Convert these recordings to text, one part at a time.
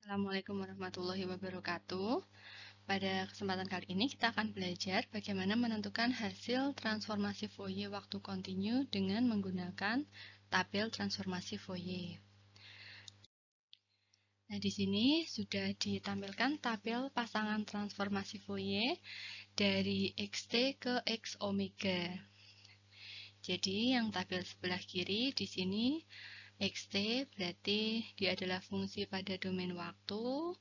Assalamualaikum warahmatullahi wabarakatuh. Pada kesempatan kali ini kita akan belajar bagaimana menentukan hasil transformasi Fourier waktu kontinu dengan menggunakan tabel transformasi Fourier. Nah, di sini sudah ditampilkan tabel pasangan transformasi Fourier dari xt ke x omega. Jadi, yang tabel sebelah kiri di sini xt berarti dia adalah fungsi pada domain waktu.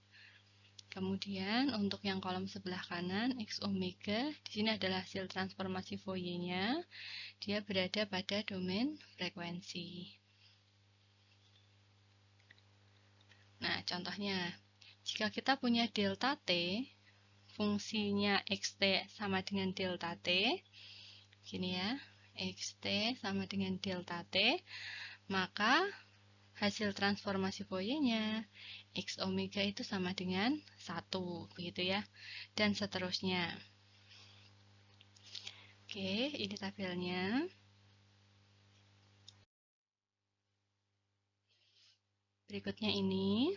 Kemudian untuk yang kolom sebelah kanan x omega, di sini adalah hasil transformasi Fourier-nya. Dia berada pada domain frekuensi. Nah, contohnya, jika kita punya delta t, fungsinya xt sama dengan delta t, gini ya, xt sama dengan delta t, maka hasil transformasi Fourier-nya x omega itu sama dengan 1, begitu ya, dan seterusnya. Oke, ini tabelnya. Berikutnya ini.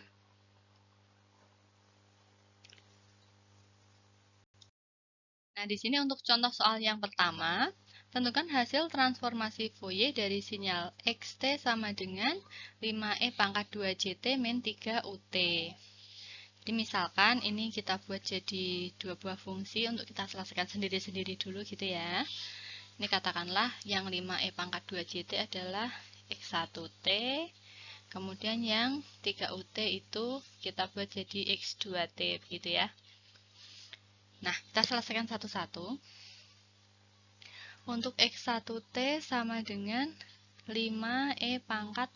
Nah, di sini untuk contoh soal yang pertama, tentukan hasil transformasi Fourier dari sinyal xt sama dengan 5e pangkat 2ct min 3ut. Jadi misalkan ini kita buat jadi dua buah fungsi untuk kita selesaikan sendiri-sendiri dulu gitu ya. Ini katakanlah yang 5e pangkat 2ct adalah x1t. Kemudian yang 3ut itu kita buat jadi x2t begitu ya. Nah, kita selesaikan satu-satu. Untuk x1t sama dengan 5e pangkat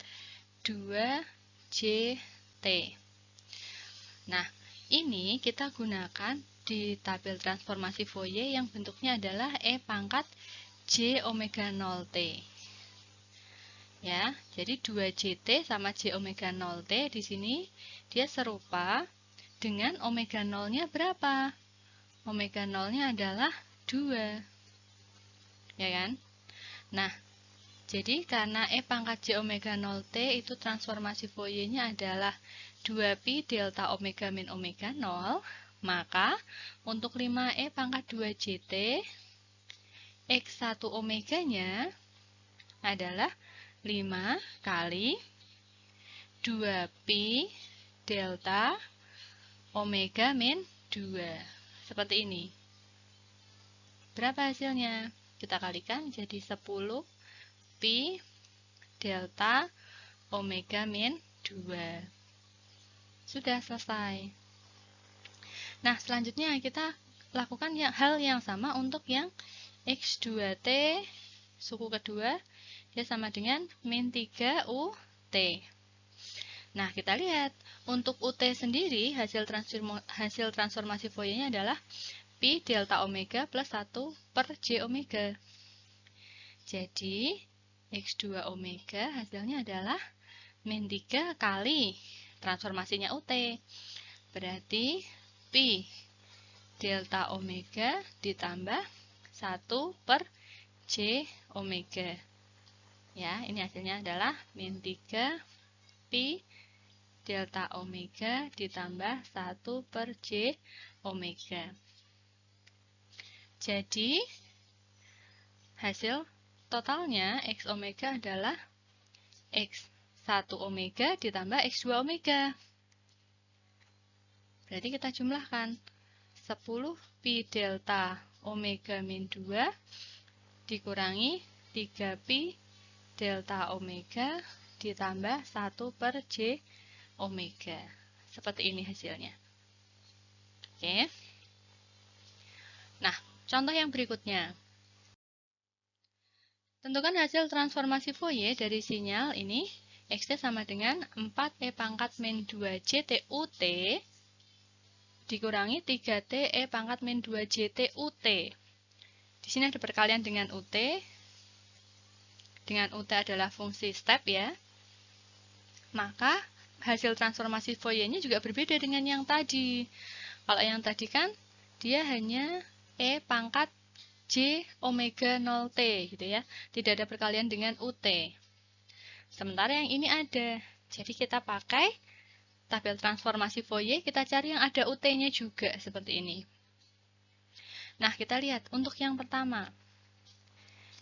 2ct. Nah, ini kita gunakan di tabel transformasi Fourier yang bentuknya adalah e pangkat j omega 0t. Ya, jadi 2ct sama j omega 0t di sini dia serupa dengan omega 0-nya berapa? Omega 0-nya adalah 2. Ya kan? Nah, jadi karena e pangkat j omega 0t itu transformasi Fourier-nya adalah 2pi delta omega min omega 0, maka untuk 5e pangkat 2ct, x1 omega-nya adalah 5 kali 2pi delta omega min 2. Seperti ini. Berapa hasilnya? Kita kalikan jadi 10 pi delta omega min 2. Sudah selesai. Nah, selanjutnya kita lakukan hal yang sama untuk yang x2t suku kedua, dia sama dengan min 3ut. Nah, kita lihat untuk ut sendiri hasil transformasi Fourier-nya adalah pi delta omega plus 1 per j omega. Jadi, x2 omega hasilnya adalah min 3 kali transformasinya ut. Berarti pi delta omega ditambah 1 per j omega. Ya, ini hasilnya adalah min 3 pi delta omega ditambah 1 per j omega. Jadi, hasil totalnya x omega adalah x1 omega ditambah x2 omega. Berarti kita jumlahkan 10 pi delta omega min 2 dikurangi 3 pi delta omega ditambah 1 per j omega. Seperti ini hasilnya. Oke. Nah, contoh yang berikutnya. Tentukan hasil transformasi Fourier dari sinyal ini xt sama dengan 4e pangkat min 2ct ut dikurangi 3t e pangkat min 2ct ut. Di sini ada perkalian dengan ut. Dengan ut adalah fungsi step ya. Maka hasil transformasi Fourier-nya juga berbeda dengan yang tadi. Kalau yang tadi kan dia hanya e pangkat j omega 0t gitu ya. Tidak ada perkalian dengan ut. Sementara yang ini ada. Jadi kita pakai tabel transformasi Fourier, kita cari yang ada UT-nya juga, seperti ini. Nah, kita lihat untuk yang pertama.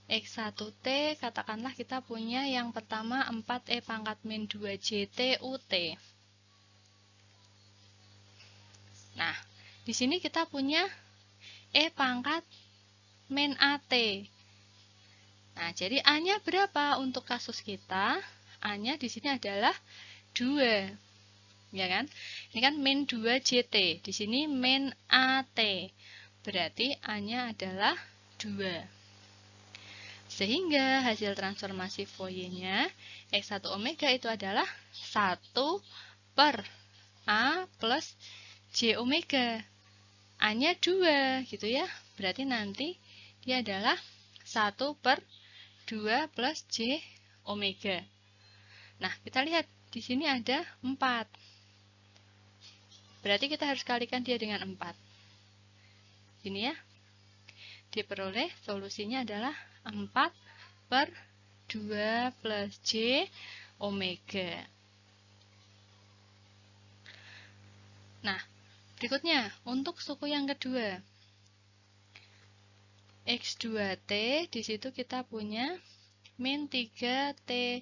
X1T, katakanlah kita punya yang pertama 4E pangkat min 2JT UT. Nah, di sini kita punya E pangkat min AT. Nah, jadi A-nya berapa untuk kasus kita? A-nya di sini adalah 2. Ya kan? Ini kan min 2JT. Di sini min AT. Berarti A-nya adalah 2. Sehingga hasil transformasi Fourier-nya X1 omega itu adalah 1 per A plus J omega. A-nya 2 gitu ya. Berarti nanti dia adalah 1 per 2 plus J omega. Nah, kita lihat di sini ada 4. Berarti kita harus kalikan dia dengan 4. Ini ya. Diperoleh solusinya adalah 4 per 2 plus J omega. Nah, berikutnya untuk suku yang kedua. X2T, di situ kita punya min 3T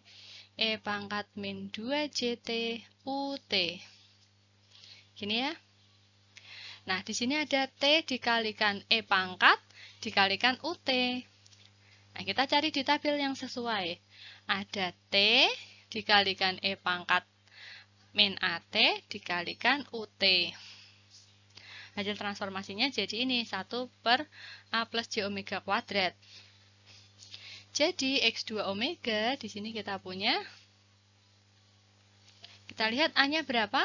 E pangkat min 2JT UT. Gini ya. Nah, di sini ada T dikalikan E pangkat dikalikan UT. Nah, kita cari di tabel yang sesuai. Ada T dikalikan E pangkat min AT dikalikan UT. Hasil transformasinya jadi ini 1 per A plus J omega kuadrat. Jadi X2 omega di sini kita punya. Kita lihat A-nya berapa?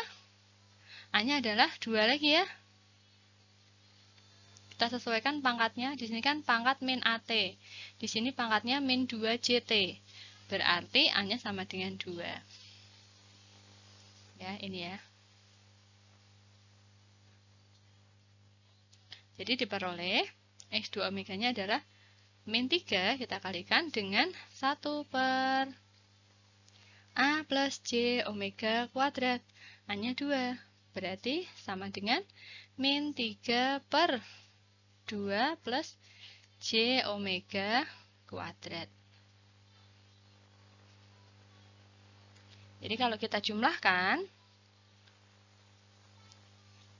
A-nya adalah 2 lagi ya. Kita sesuaikan pangkatnya. Di sini kan pangkat min AT. Di sini pangkatnya min 2JT. Berarti A-nya sama dengan 2. Ya, ini ya. Jadi diperoleh X2 omeganya adalah min 3 kita kalikan dengan 1 per A plus J omega kuadrat. A-nya 2. Berarti sama dengan min 3 per 2 plus J omega kuadrat. Jadi kalau kita jumlahkan,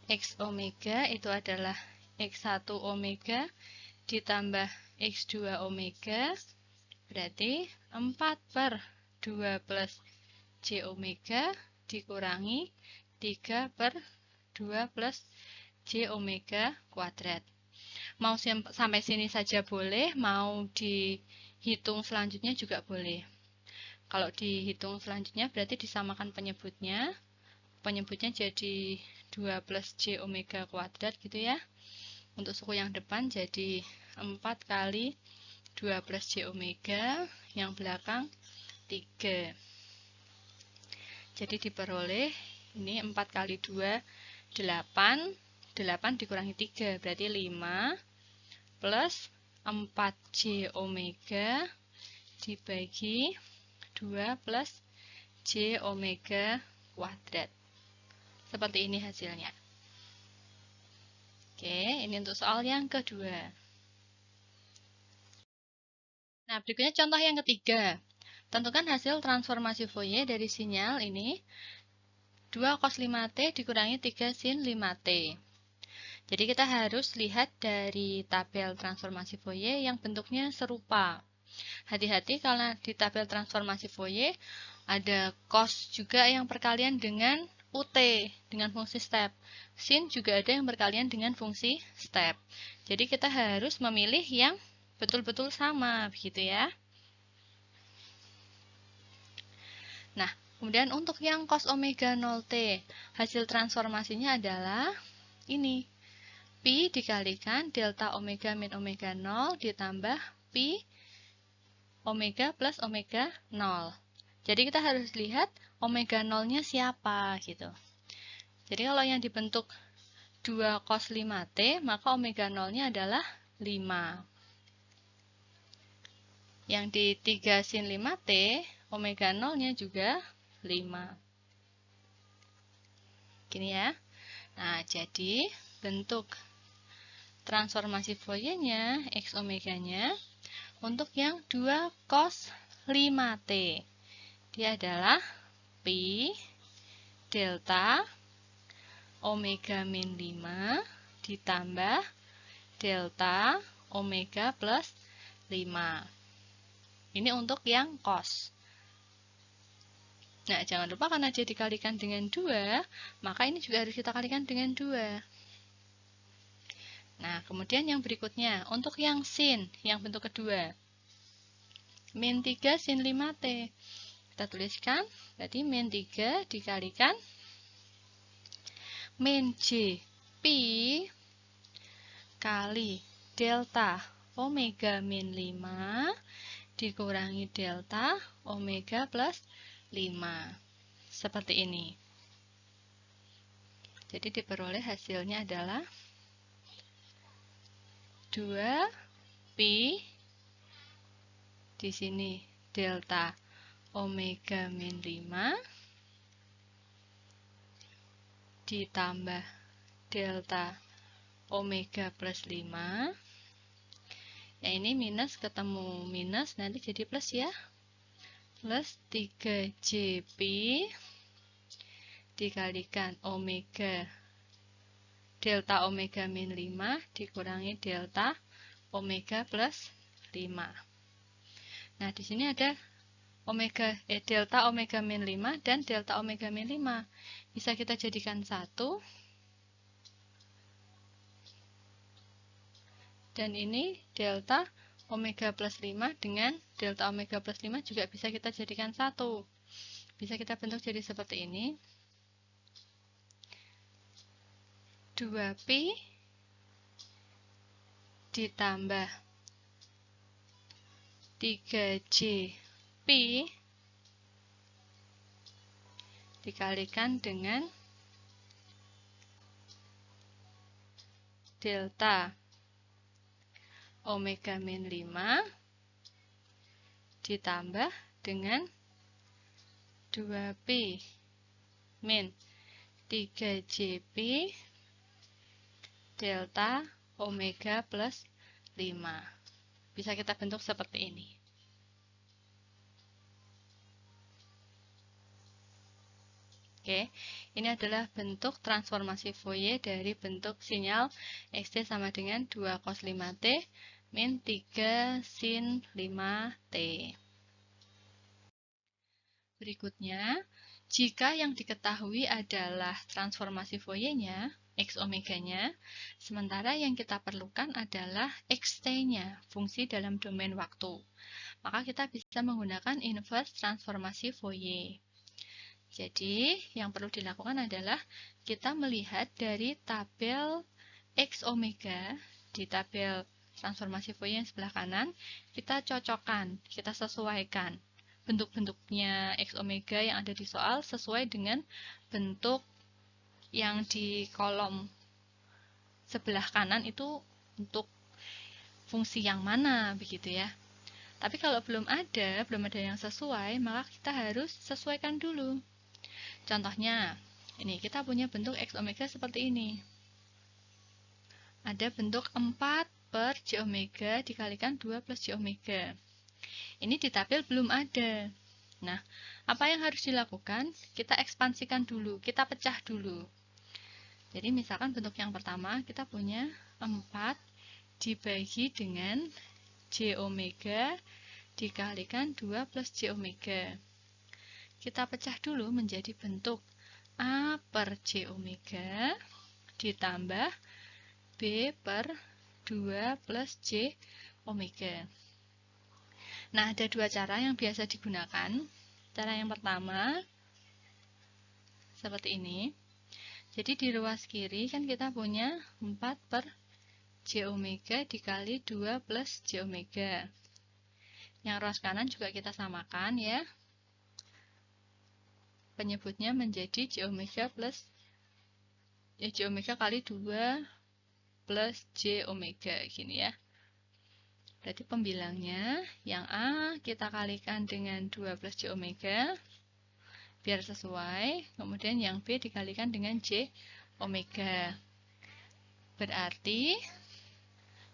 X omega itu adalah X1 omega ditambah X2 omega, berarti 4 per 2 plus J omega dikurangi 3 per 2 plus J omega kuadrat. Mau sampai sini saja boleh, mau dihitung selanjutnya juga boleh. Kalau dihitung selanjutnya berarti disamakan penyebutnya. Penyebutnya jadi 2 plus J omega kuadrat gitu ya. Untuk suku yang depan jadi 4 kali 2 plus J omega, yang belakang 3. Jadi diperoleh ini 4 kali 2, 8. 8 dikurangi 3, berarti 5 plus 4J omega dibagi 2 plus J omega kuadrat. Seperti ini hasilnya. Oke, ini untuk soal yang kedua. Nah, berikutnya contoh yang ketiga. Tentukan hasil transformasi Fourier dari sinyal ini 2 cos 5T dikurangi 3 sin 5T. Jadi kita harus lihat dari tabel transformasi Fourier yang bentuknya serupa. Hati-hati karena di tabel transformasi Fourier ada cos juga yang perkalian dengan UT, dengan fungsi step. Sin juga ada yang berkalian dengan fungsi step. Jadi kita harus memilih yang betul-betul sama, begitu ya. Nah, kemudian untuk yang cos omega 0T, hasil transformasinya adalah ini. Pi dikalikan delta omega min omega 0 ditambah pi omega plus omega 0. Jadi kita harus lihat omega 0-nya siapa gitu. Jadi kalau yang dibentuk 2 cos 5T, maka omega 0-nya adalah 5. Yang di 3 sin 5T, omega 0-nya juga 5. Gini ya. Nah, jadi bentuk transformasi Fourier-nya, X omeganya, untuk yang 2 cos 5T. Dia adalah Pi delta omega min 5 ditambah delta omega plus 5. Ini untuk yang cos. Nah, jangan lupa karena dia dikalikan dengan 2, maka ini juga harus kita kalikan dengan 2. Nah, kemudian yang berikutnya, untuk yang sin, yang bentuk kedua. Min 3 sin 5T. Kita tuliskan, berarti min 3 dikalikan min J Pi kali delta omega min 5 dikurangi delta omega plus 5. Seperti ini. Jadi diperoleh hasilnya adalah 2 Pi di sini delta omega min 5 ditambah delta omega plus 5. Ya, ini minus ketemu minus, nanti jadi plus ya. Plus 3JP dikalikan omega delta omega min 5 dikurangi delta omega plus 5. Nah, di sini ada delta omega min 5 dan delta omega min 5. Bisa kita jadikan 1. Dan ini delta omega plus 5 dengan delta omega plus 5 juga bisa kita jadikan 1. Bisa kita bentuk jadi seperti ini. 2Pi ditambah 3JP dikalikan dengan delta omega min 5 ditambah dengan 2Pi min 3JP delta omega plus 5. Bisa kita bentuk seperti ini. Oke, ini adalah bentuk transformasi Fourier dari bentuk sinyal Xt sama dengan 2 cos 5T min 3 sin 5T. Berikutnya, jika yang diketahui adalah transformasi Fourier-nya, X omeganya, sementara yang kita perlukan adalah Xt-nya, fungsi dalam domain waktu. Maka kita bisa menggunakan inverse transformasi Fourier. Jadi, yang perlu dilakukan adalah kita melihat dari tabel X omega di tabel transformasi Fourier yang sebelah kanan, kita cocokkan, kita sesuaikan bentuk-bentuknya X omega yang ada di soal sesuai dengan bentuk yang di kolom sebelah kanan itu untuk fungsi yang mana, begitu ya. Tapi kalau belum ada yang sesuai, maka kita harus sesuaikan dulu. Contohnya, ini kita punya bentuk X omega seperti ini. Ada bentuk 4 per J omega dikalikan 2 plus J omega. Ini di tabel belum ada. Nah, apa yang harus dilakukan? Kita ekspansikan dulu, kita pecah dulu. Jadi misalkan bentuk yang pertama kita punya 4 dibagi dengan J omega dikalikan 2 plus J omega. Kita pecah dulu menjadi bentuk A per J omega ditambah B per 2 plus J omega. Nah, ada dua cara yang biasa digunakan. Cara yang pertama, seperti ini. Jadi di ruas kiri kan kita punya 4 per J omega dikali 2 plus J omega. Yang ruas kanan juga kita samakan ya. Penyebutnya menjadi J omega plus J omega kali 2 plus J omega, gini ya. Berarti pembilangnya yang A kita kalikan dengan 2 plus J omega, biar sesuai. Kemudian yang B dikalikan dengan J omega. Berarti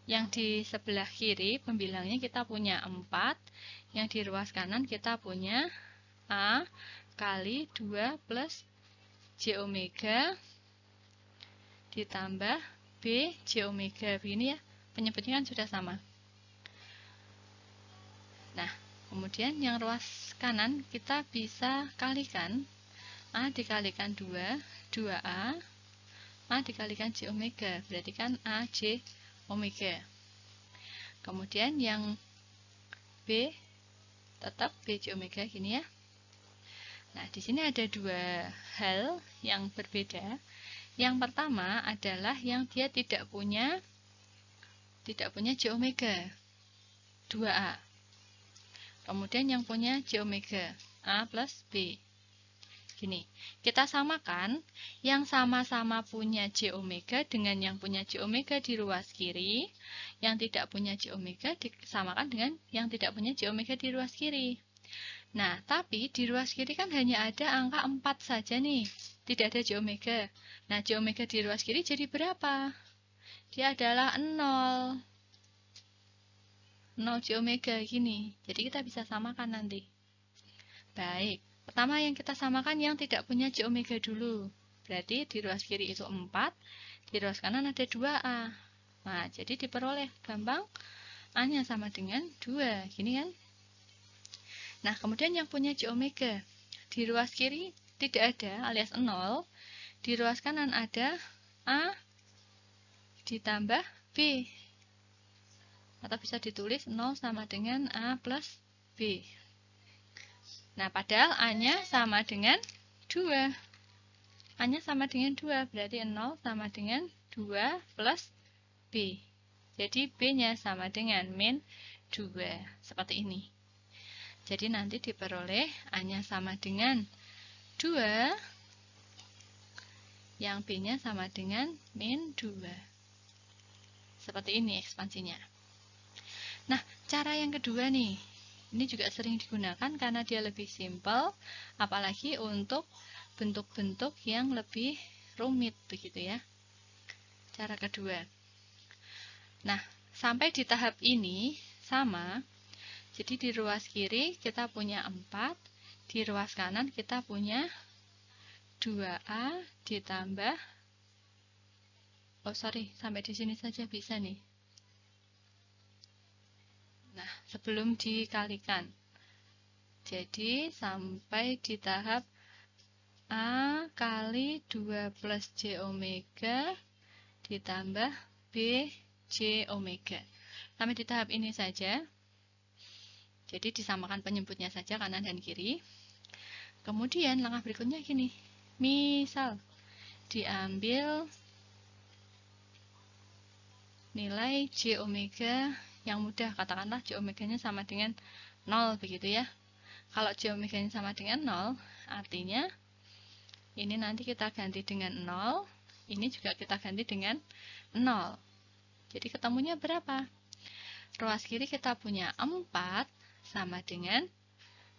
yang di sebelah kiri pembilangnya kita punya 4, yang di ruas kanan kita punya A kali 2 plus J omega ditambah B J omega. Begini ya, penyebutnya kan sudah sama. Nah, kemudian yang ruas kanan kita bisa kalikan. A dikalikan 2, 2A. A dikalikan J omega, berarti kan A J omega. Kemudian yang B tetap B J omega gini ya. Nah, di sini ada dua hal yang berbeda. Yang pertama adalah yang dia tidak punya J omega 2A. Kemudian yang punya J omega A plus B. Gini, kita samakan yang sama-sama punya J omega dengan yang punya J omega di ruas kiri. Yang tidak punya J omega disamakan dengan yang tidak punya J omega di ruas kiri. Nah, tapi di ruas kiri kan hanya ada angka 4 saja nih. Tidak ada J omega. Nah, J omega di ruas kiri jadi berapa? Dia adalah 0. 0 J omega gini. Jadi kita bisa samakan nanti. Baik. Pertama yang kita samakan yang tidak punya J omega dulu. Berarti di ruas kiri itu 4, di ruas kanan ada 2A. Nah, jadi diperoleh gampang. A-nya sama dengan 2, gini kan? Nah, kemudian yang punya J omega. Di ruas kiri tidak ada alias 0. Di ruas kanan ada A ditambah B. Atau bisa ditulis 0 sama dengan A plus B. Nah, padahal A-nya sama dengan 2. A-nya sama dengan 2, berarti 0 sama dengan 2 plus B. Jadi B-nya sama dengan min 2. Seperti ini. Jadi nanti diperoleh A-nya sama dengan 2, yang B-nya sama dengan min 2. Seperti ini ekspansinya. Nah, cara yang kedua nih. Ini juga sering digunakan karena dia lebih simpel, apalagi untuk bentuk-bentuk yang lebih rumit begitu ya. Cara kedua. Nah, sampai di tahap ini sama. Jadi di ruas kiri kita punya 4, di ruas kanan kita punya 2A ditambah sampai di sini saja bisa nih. Nah, sebelum dikalikan. Jadi sampai di tahap A kali 2 plus J omega ditambah B J omega. Sampai di tahap ini saja. Jadi disamakan penyebutnya saja kanan dan kiri. Kemudian langkah berikutnya gini. Misal diambil nilai J omega yang mudah, katakanlah J omega-nya sama dengan 0 begitu ya. Kalau J omega-nya sama dengan 0, artinya ini nanti kita ganti dengan 0, ini juga kita ganti dengan 0. Jadi ketemunya berapa? Ruas kiri kita punya 4 sama dengan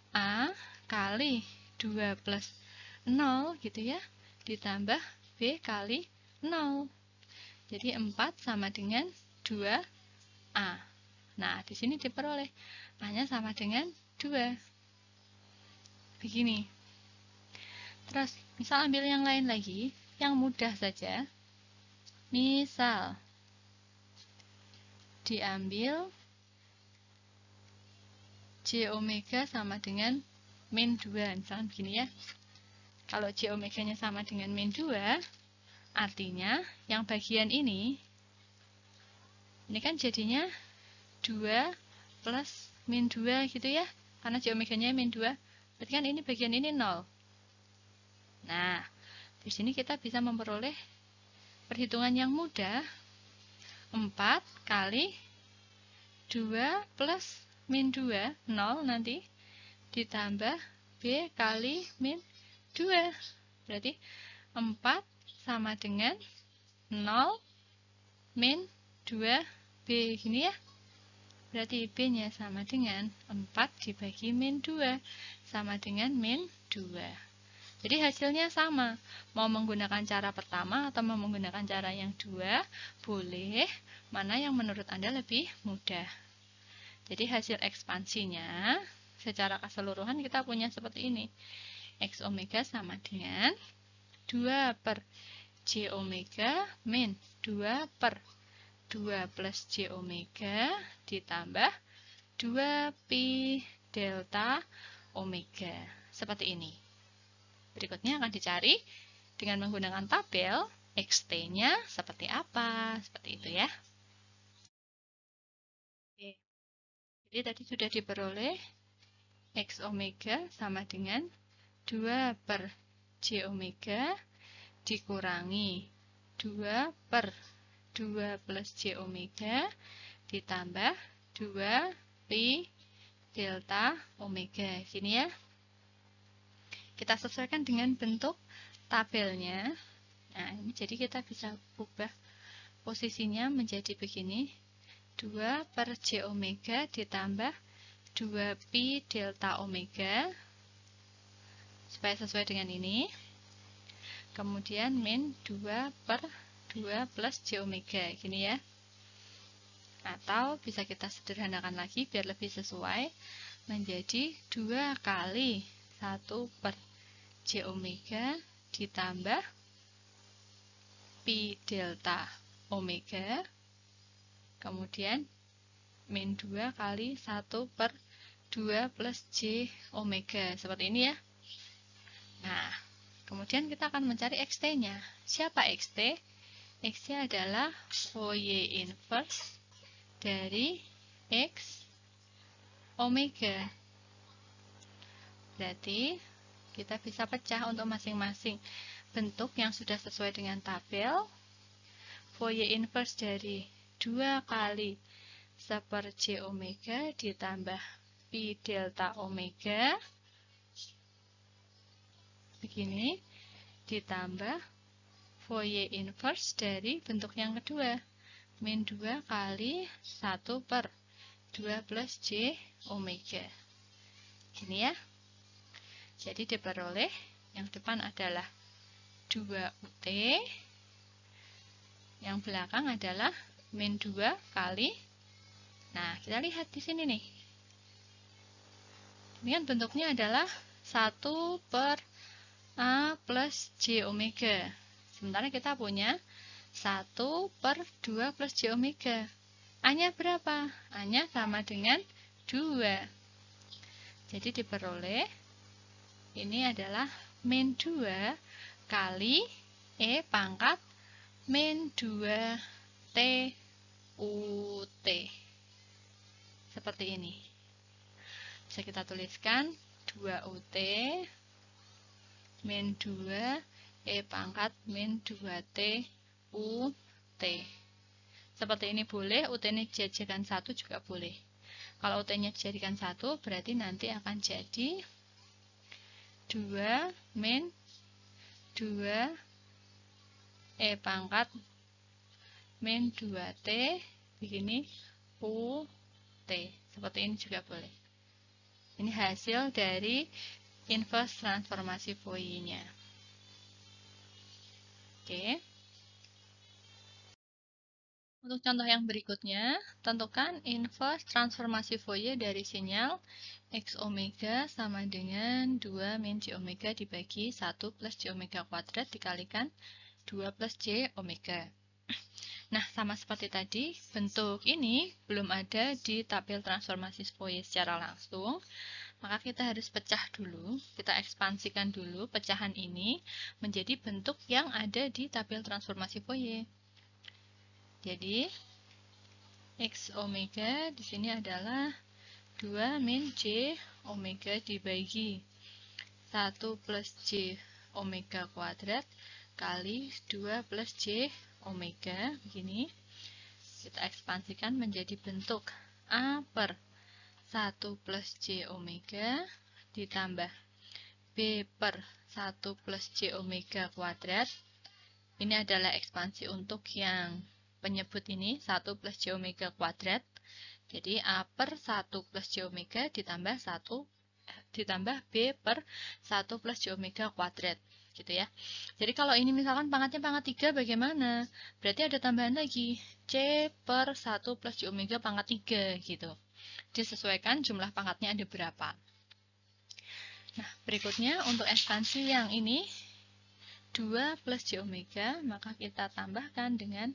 A kali 2 plus 0 gitu ya, ditambah B kali 0. Jadi 4 sama dengan 2A. Nah, di sini diperoleh A-nya sama dengan 2. Begini. Terus, misal ambil yang lain lagi, yang mudah saja. Misal diambil J omega sama dengan min 2. Misalkan begini ya. Kalau J omega-nya sama dengan min 2, artinya yang bagian ini kan jadinya 2 plus min 2 gitu ya. Karena J omega-nya min 2. Berarti kan ini bagian ini 0. Nah, di sini kita bisa memperoleh perhitungan yang mudah. 4 kali 2 plus min 2, 0 nanti, ditambah B kali min 2. Berarti 4 sama dengan 0 min 2B. Gini ya. Berarti B-nya sama dengan 4 dibagi min 2. Sama dengan min 2. Jadi hasilnya sama. Mau menggunakan cara pertama atau mau menggunakan cara yang dua, boleh. Mana yang menurut Anda lebih mudah. Jadi hasil ekspansinya secara keseluruhan kita punya seperti ini. X omega sama dengan 2 per J omega min 2 per 2 plus J omega ditambah 2 pi delta omega. Seperti ini. Berikutnya akan dicari dengan menggunakan tabel XT-nya seperti apa. Seperti itu ya. Oke. Jadi tadi sudah diperoleh X omega sama dengan 2 per J omega dikurangi 2 per 2 plus J omega ditambah 2 pi delta omega. Sini ya. Kita sesuaikan dengan bentuk tabelnya. Nah, ini jadi kita bisa ubah posisinya menjadi begini. 2 per J omega ditambah 2 pi delta omega. Supaya sesuai dengan ini. Kemudian min 2 per 2 plus J omega. Gini ya. Atau bisa kita sederhanakan lagi biar lebih sesuai. Menjadi 2 kali 1 per J omega ditambah pi delta omega, kemudian min 2 kali 1 per 2 plus J omega, seperti ini ya. Nah, kemudian kita akan mencari XT-nya. Siapa XT? X-nya adalah Fourier inverse dari X omega. Berarti kita bisa pecah untuk masing-masing bentuk yang sudah sesuai dengan tabel. Fourier inverse dari 2 kali 1 per J omega ditambah pi delta omega. Begini. Ditambah Fourier inverse dari bentuk yang kedua. Min 2 kali 1 per 2 plus J omega. Gini ya. Jadi diperoleh yang depan adalah 2UT, yang belakang adalah min 2 kali. Nah, kita lihat di sini nih. Ini kan bentuknya adalah 1 per A plus J omega. Sementara kita punya 1 per 2 plus J omega. A-nya berapa? A-nya sama dengan 2. Jadi diperoleh ini adalah min 2 kali E pangkat min 2 T UT. Seperti ini. Bisa kita tuliskan 2 UT min 2 E pangkat min 2 T UT. Seperti ini boleh, UT-nya dijadikan 1 juga boleh. Kalau UT-nya dijadikan 1, berarti nanti akan jadi 2 min 2 E pangkat min 2T begini UT. Seperti ini juga boleh. Ini hasil dari inverse transformasi Fourier-nya. Oke. Untuk contoh yang berikutnya, tentukan inverse transformasi Fourier dari sinyal X omega sama dengan 2 min J omega dibagi 1 plus J omega kuadrat dikalikan 2 plus J omega. Nah, sama seperti tadi, bentuk ini belum ada di tabel transformasi Fourier secara langsung, maka kita harus pecah dulu, kita ekspansikan dulu pecahan ini menjadi bentuk yang ada di tabel transformasi Fourier. Jadi, X omega di sini adalah 2 min J omega dibagi 1 plus J omega kuadrat kali 2 plus J omega. Begini. Kita ekspansikan menjadi bentuk A per 1 plus J omega ditambah B per 1 plus J omega kuadrat. Ini adalah ekspansi untuk yang penyebut ini 1 plus J omega kuadrat. Jadi A per 1 plus J omega ditambah 1 ditambah B per 1 plus J omega kuadrat. Gitu ya. Jadi kalau ini misalkan pangkatnya pangkat 3 bagaimana? Berarti ada tambahan lagi. C per 1 plus J omega pangkat 3 gitu. Disesuaikan jumlah pangkatnya ada berapa. Nah, berikutnya untuk ekspansi yang ini 2 plus J omega, maka kita tambahkan dengan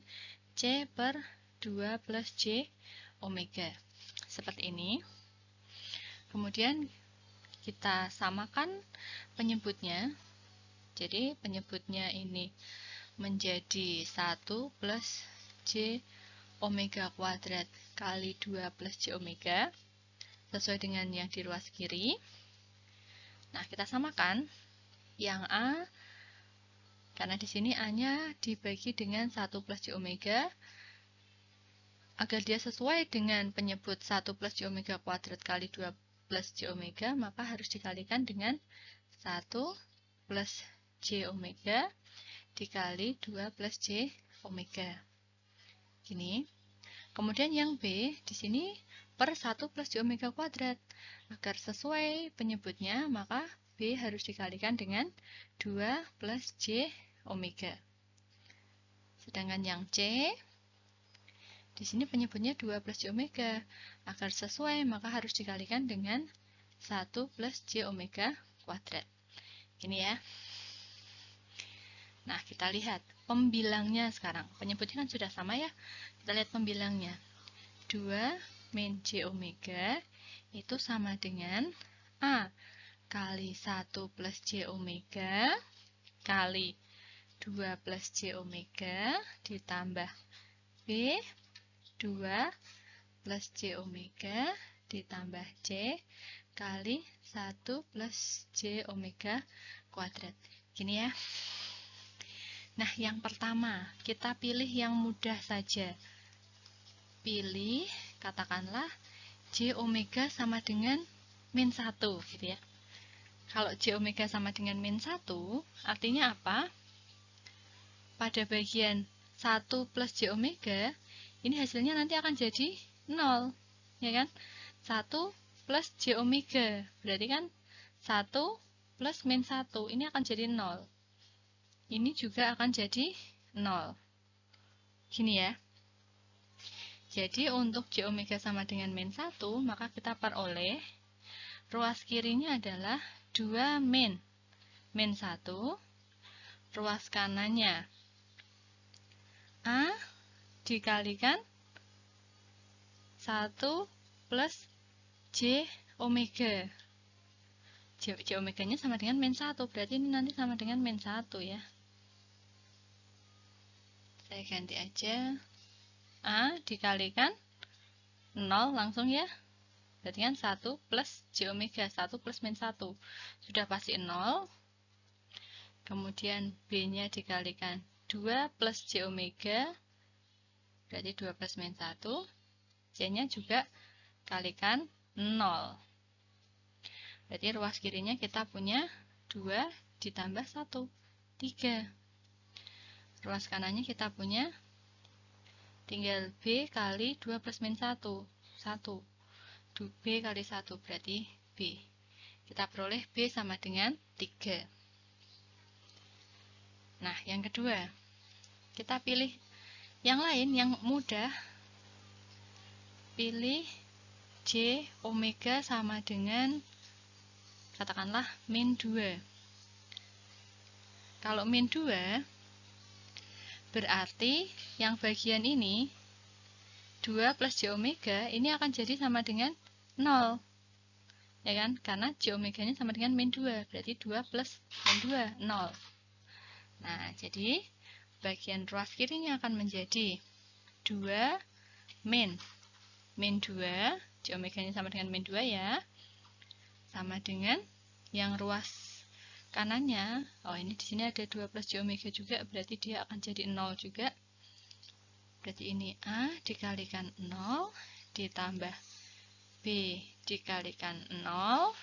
C per 2 plus J omega. Seperti ini. Kemudian kita samakan penyebutnya. Jadi penyebutnya ini menjadi 1 plus J omega kuadrat kali 2 plus J omega sesuai dengan yang di ruas kiri. Nah, kita samakan yang A karena di sini A-nya dibagi dengan 1 plus J omega agar dia sesuai dengan penyebut 1 plus J omega kuadrat kali 2 plus J omega, maka harus dikalikan dengan 1 plus J omega dikali 2 plus J omega. Gini. Kemudian yang B di sini per 1 plus J omega kuadrat. Agar sesuai penyebutnya, maka B harus dikalikan dengan 2 plus J omega. Sedangkan yang C, di sini penyebutnya 2 plus J omega. Agar sesuai, maka harus dikalikan dengan 1 plus J omega kuadrat. Gini ya. Nah, kita lihat pembilangnya sekarang. Penyebutnya kan sudah sama ya. Kita lihat pembilangnya. 2 min J omega itu sama dengan A kali 1 plus J omega kali 2 plus J omega ditambah B 2 plus J omega ditambah C kali 1 plus J omega kuadrat. Gini ya. Nah, yang pertama, kita pilih yang mudah saja. Pilih, katakanlah, J omega sama dengan min 1, gitu ya. Kalau J omega sama dengan min 1, artinya apa? Pada bagian 1 plus J omega, ini hasilnya nanti akan jadi 0, ya kan? 1 plus J omega, berarti kan 1 plus min 1, ini akan jadi 0. Ini juga akan jadi 0. Gini ya. Jadi untuk J omega sama dengan min 1, maka kita peroleh ruas kirinya adalah 2 min 1, ruas kanannya A dikalikan 1 plus J omega. J omega-nya sama dengan min 1, berarti ini nanti sama dengan min 1 ya. Saya ganti aja. A dikalikan 0 langsung ya. Berarti kan 1 plus J omega, 1 plus min 1. Sudah pasti 0. Kemudian B-nya dikalikan 2 plus J omega, berarti 2 plus min 1. C-nya juga kalikan 0. Berarti ruas kirinya kita punya 2 ditambah 1, 3. Ruas kanannya kita punya tinggal B kali 2 plus min 1, 1. B kali 1 berarti B. Kita peroleh B sama dengan 3. Nah, yang kedua, kita pilih yang lain, yang mudah. Pilih J omega sama dengan, katakanlah, min 2. Kalau min 2, berarti yang bagian ini 2 plus J omega ini akan jadi sama dengan 0. Ya kan? Karena J omega-nya sama dengan min 2. Berarti 2 plus min 2, 0. Nah, jadi bagian ruas kirinya akan menjadi 2 min 2. J omega-nya sama dengan min 2 ya. Sama dengan yang ruas kanannya, oh ini di sini ada 2 plus J omega juga, berarti dia akan jadi 0 juga. Berarti ini A dikalikan 0 ditambah B dikalikan 0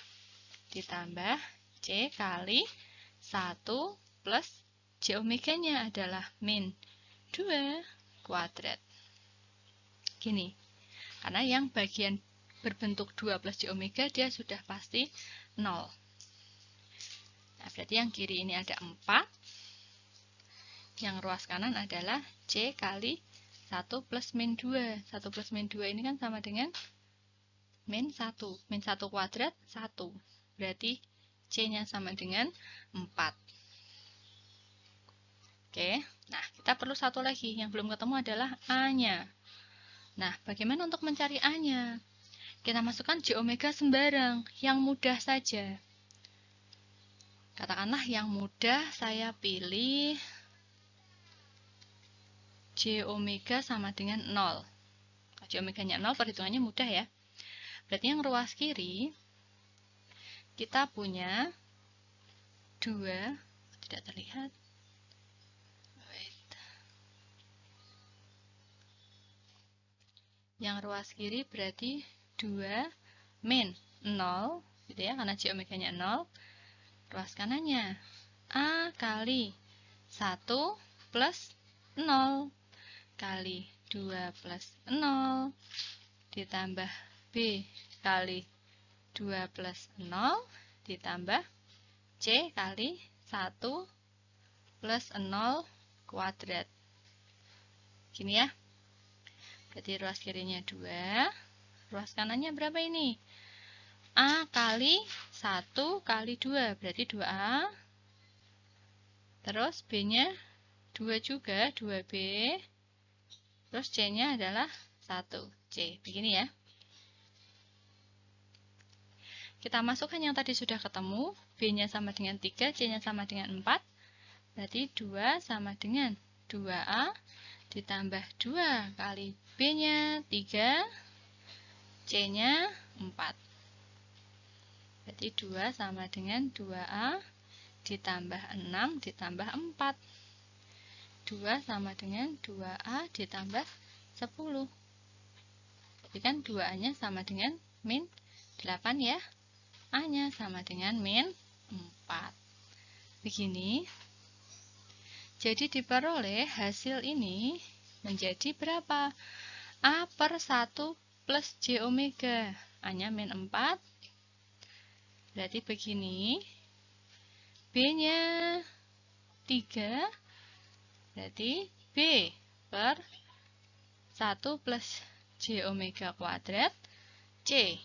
ditambah C kali 1 plus J omega-nya adalah min 2 kuadrat. Gini, karena yang bagian berbentuk 2 plus J omega dia sudah pasti 0. Nah, berarti yang kiri ini ada 4. Yang ruas kanan adalah C kali 1 plus min 2. 1 plus min 2 ini kan sama dengan min 1. Min 1 kuadrat 1. Berarti C-nya sama dengan 4. Oke, nah kita perlu satu lagi. Yang belum ketemu adalah A-nya. Nah, bagaimana untuk mencari A-nya? Kita masukkan J omega sembarang, yang mudah saja. Katakanlah yang mudah saya pilih J omega sama dengan 0. J omeganya 0, perhitungannya mudah ya. Berarti yang ruas kiri, kita punya 2, tidak terlihat. Yang ruas kiri berarti 2 min 0, gitu ya, karena J omeganya 0. Ruas kanannya A kali 1 plus 0 kali 2 plus 0 ditambah B kali 2 plus 0 ditambah C kali 1 plus 0 kuadrat. Gini ya. Berarti ruas kirinya 2. Ruas kanannya berapa ini? A kali 1 kali 2. Berarti 2A. Terus B-nya 2 juga, 2B. Terus C-nya adalah 1C. Begini ya. Kita masukkan yang tadi sudah ketemu. B-nya sama dengan 3, C-nya sama dengan 4. Berarti 2 sama dengan 2A ditambah 2 kali B-nya 3, C-nya 4. Berarti 2 sama dengan 2A ditambah 6 ditambah 4. 2 sama dengan 2A ditambah 10. Jadi kan 2A-nya sama dengan min 8 ya. A-nya sama dengan min 4. Begini. Jadi diperoleh hasil ini menjadi berapa? A per 1 plus J omega. A-nya min 4. Berarti begini. B-nya 3. Berarti B per 1 plus J omega kuadrat C.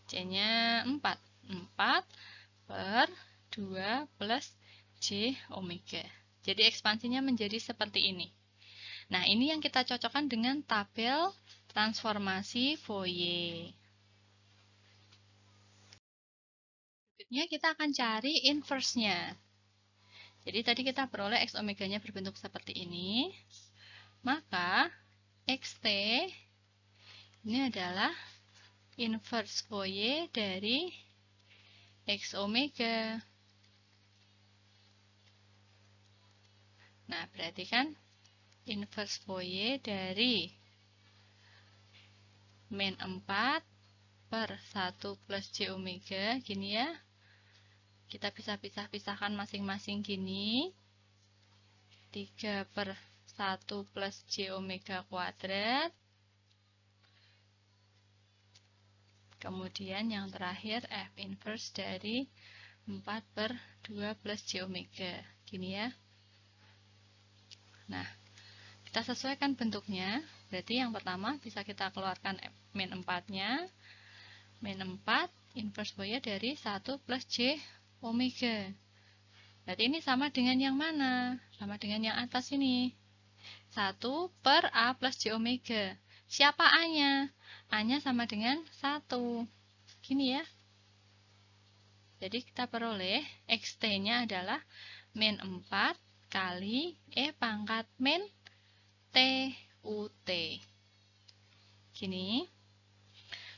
C-nya 4. 4 per 2 plus J omega. Jadi ekspansinya menjadi seperti ini. Nah, ini yang kita cocokkan dengan tabel transformasi Fourier. Berikutnya kita akan cari inverse-nya. Jadi tadi kita peroleh X omeganya berbentuk seperti ini. Maka XT ini adalah inverse Fourier dari X omega. Nah, berarti kan inverse Fourier dari min 4 per 1 plus J omega, gini ya. Kita bisa pisahkan masing-masing gini. 3 per 1 plus J omega kuadrat. Kemudian yang terakhir F inverse dari 4 per 2 plus J omega. Gini ya. Nah, kita sesuaikan bentuknya. Berarti yang pertama bisa kita keluarkan min 4-nya. Min 4 inverse Fourier dari 1 plus J omega. Berarti ini sama dengan yang mana? Sama dengan yang atas ini. 1 per A plus J omega. Siapa A-nya? A-nya sama dengan 1. Gini ya. Jadi kita peroleh XT-nya adalah min 4 kali E pangkat min T UT. Gini.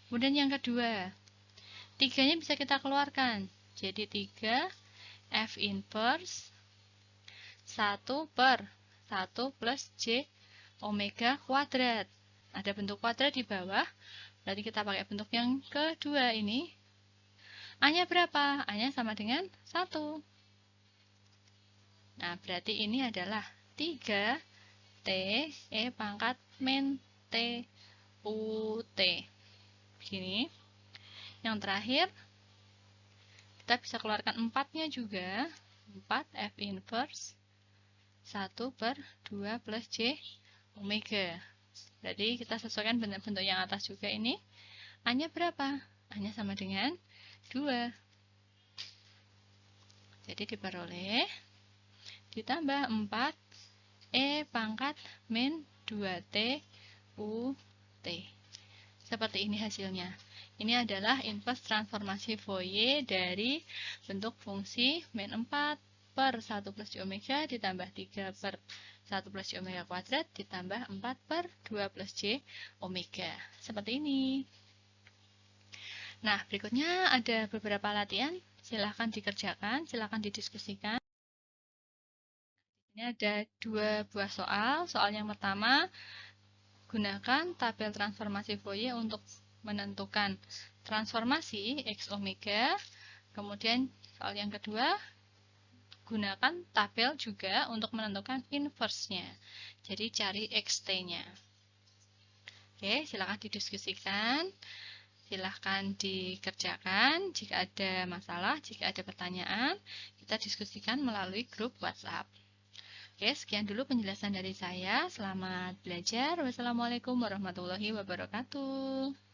Kemudian yang kedua. 3-nya bisa kita keluarkan. Jadi 3 F inverse 1 per 1 plus J omega kuadrat. Ada bentuk kuadrat di bawah. Berarti kita pakai bentuk yang kedua ini. A-nya berapa? A-nya sama dengan 1. Nah, berarti ini adalah 3 T E pangkat min T U T. Begini. Yang terakhir kita bisa keluarkan 4-nya juga. 4 F inverse 1 per 2 plus J omega. Jadi kita sesuaikan bentuk yang atas juga ini. A-nya berapa? A-nya sama dengan 2. Jadi diperoleh ditambah 4 E pangkat min 2T U T. Seperti ini hasilnya. Ini adalah inverse transformasi Fourier dari bentuk fungsi min 4 per 1 plus J omega ditambah 3 per 1 plus J omega kuadrat ditambah 4 per 2 plus J omega. Seperti ini. Nah, berikutnya ada beberapa latihan. Silahkan dikerjakan, silahkan didiskusikan. Ini ada 2 buah soal. Soal yang pertama, gunakan tabel transformasi Fourier untuk menentukan transformasi X omega. Kemudian soal yang kedua, gunakan tabel juga untuk menentukan inverse-nya. Jadi cari XT-nya. Oke, silakan didiskusikan. Silahkan dikerjakan. Jika ada masalah, jika ada pertanyaan, kita diskusikan melalui grup WhatsApp. Oke, sekian dulu penjelasan dari saya. Selamat belajar. Wassalamualaikum warahmatullahi wabarakatuh.